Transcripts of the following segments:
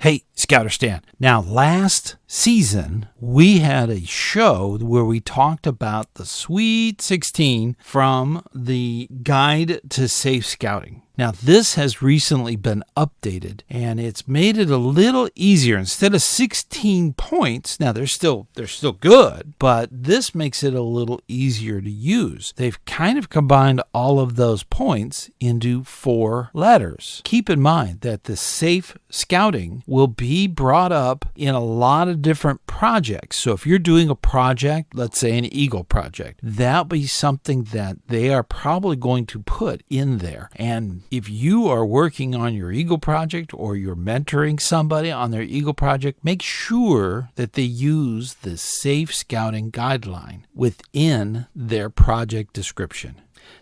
Hey, ScouterStan. Now, last season, we had a show where we talked about the Sweet 16 from the Guide to Safe Scouting. Now, this has recently been updated, and it's made it a little easier. Instead of 16 points, now they're still good, but this makes it a little easier to use. They've kind of combined all of those points into 4 letters. Keep in mind that the safe scouting will be brought up in a lot of different projects. So if you're doing a project, let's say an Eagle project, that'll be something that they are probably going to put in there. And if you are working on your Eagle project or you're mentoring somebody on their Eagle project, make sure that they use the safe scouting guideline within their project description.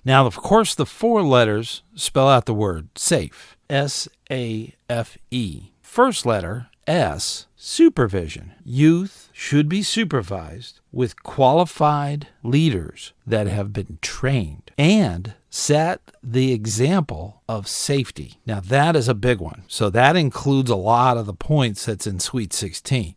Now, of course, the 4 letters spell out the word safe, S-A-F-E. First letter, S, supervision. Youth should be supervised with qualified leaders that have been trained and set the example of safety. Now, that is a big one. So that includes a lot of the points that's in Sweet 16.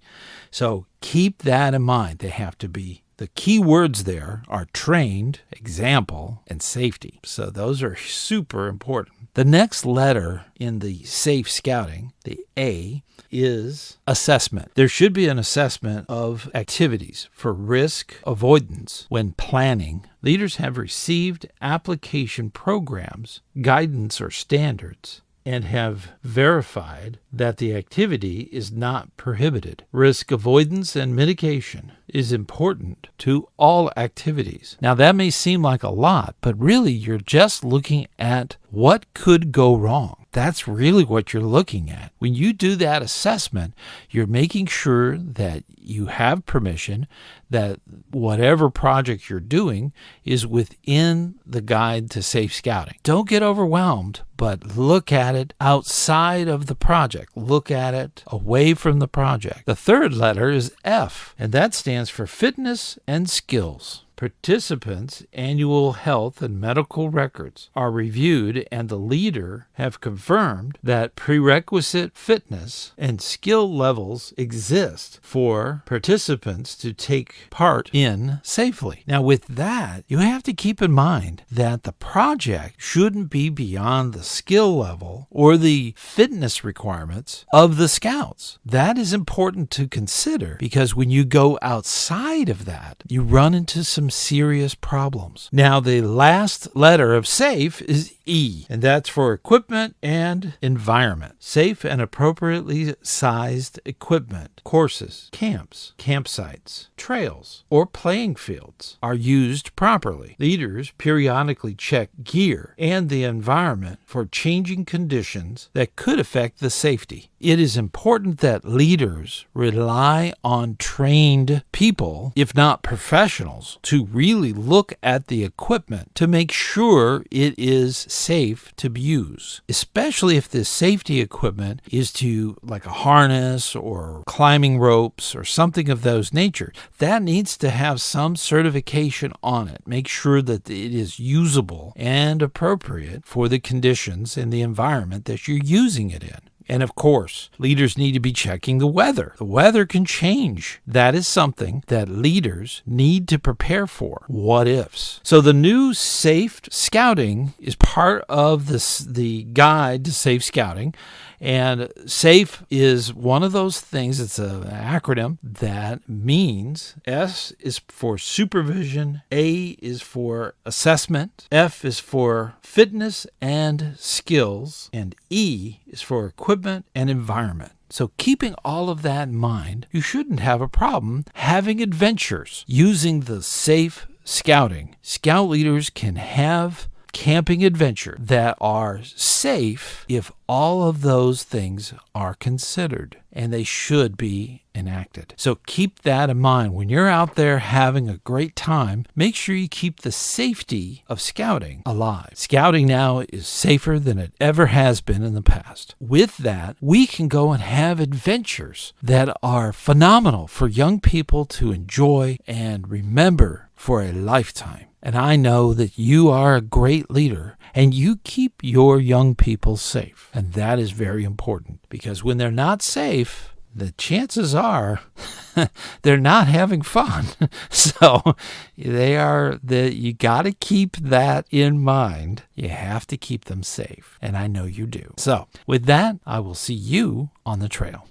So keep that in mind. They have to be, the key words there are trained, example, and safety. So those are super important. The next letter in the safe scouting, the A, is assessment. There should be an assessment of activities for risk avoidance when planning. Leaders have received application programs, guidance, or standards, and have verified that the activity is not prohibited. Risk avoidance and mitigation is important to all activities. Now, that may seem like a lot, but really you're just looking at what could go wrong. That's really what you're looking at. When you do that assessment, you're making sure that you have permission, that whatever project you're doing is within the Guide to Safe Scouting. Don't get overwhelmed, but look at it outside of the project. Look at it away from the project. The third letter is F, and that stands for fitness and skills. Participants' annual health and medical records are reviewed, and the leader have confirmed that prerequisite fitness and skill levels exist for participants to take part in safely. Now, with that, you have to keep in mind that the project shouldn't be beyond the skill level or the fitness requirements of the scouts. That is important to consider, because when you go outside of that, you run into some serious problems. Now, the last letter of safe is E, and that's for equipment and environment. Safe and appropriately sized equipment, courses, camps, campsites, trails, or playing fields are used properly. Leaders periodically check gear and the environment for changing conditions that could affect the safety. It is important that leaders rely on trained people, if not professionals, to really look at the equipment to make sure it is safe to use, especially if the safety equipment is to, like a harness or climbing ropes or something of those nature. That needs to have some certification on it. Make sure that it is usable and appropriate for the conditions and the environment that you're using it in. And of course, leaders need to be checking the weather. The weather can change. That is something that leaders need to prepare for. What ifs? So the new Safe Scouting is part of the Guide to Safe Scouting. And SAFE is one of those things, it's an acronym that means S is for supervision, A is for assessment, F is for fitness and skills, and E is for equipment and environment. So keeping all of that in mind, you shouldn't have a problem having adventures using the Safe Scouting. Scout leaders can have camping adventure that are safe if all of those things are considered, and they should be enacted. So keep that in mind. When you're out there having a great time, make sure you keep the safety of scouting alive. Scouting now is safer than it ever has been in the past. With that, we can go and have adventures that are phenomenal for young people to enjoy and remember for a lifetime. And I know that you are a great leader and you keep your young people safe. And that is very important, because when they're not safe, the chances are they're not having fun. So you got to keep that in mind. You have to keep them safe. And I know you do. So with that, I will see you on the trail.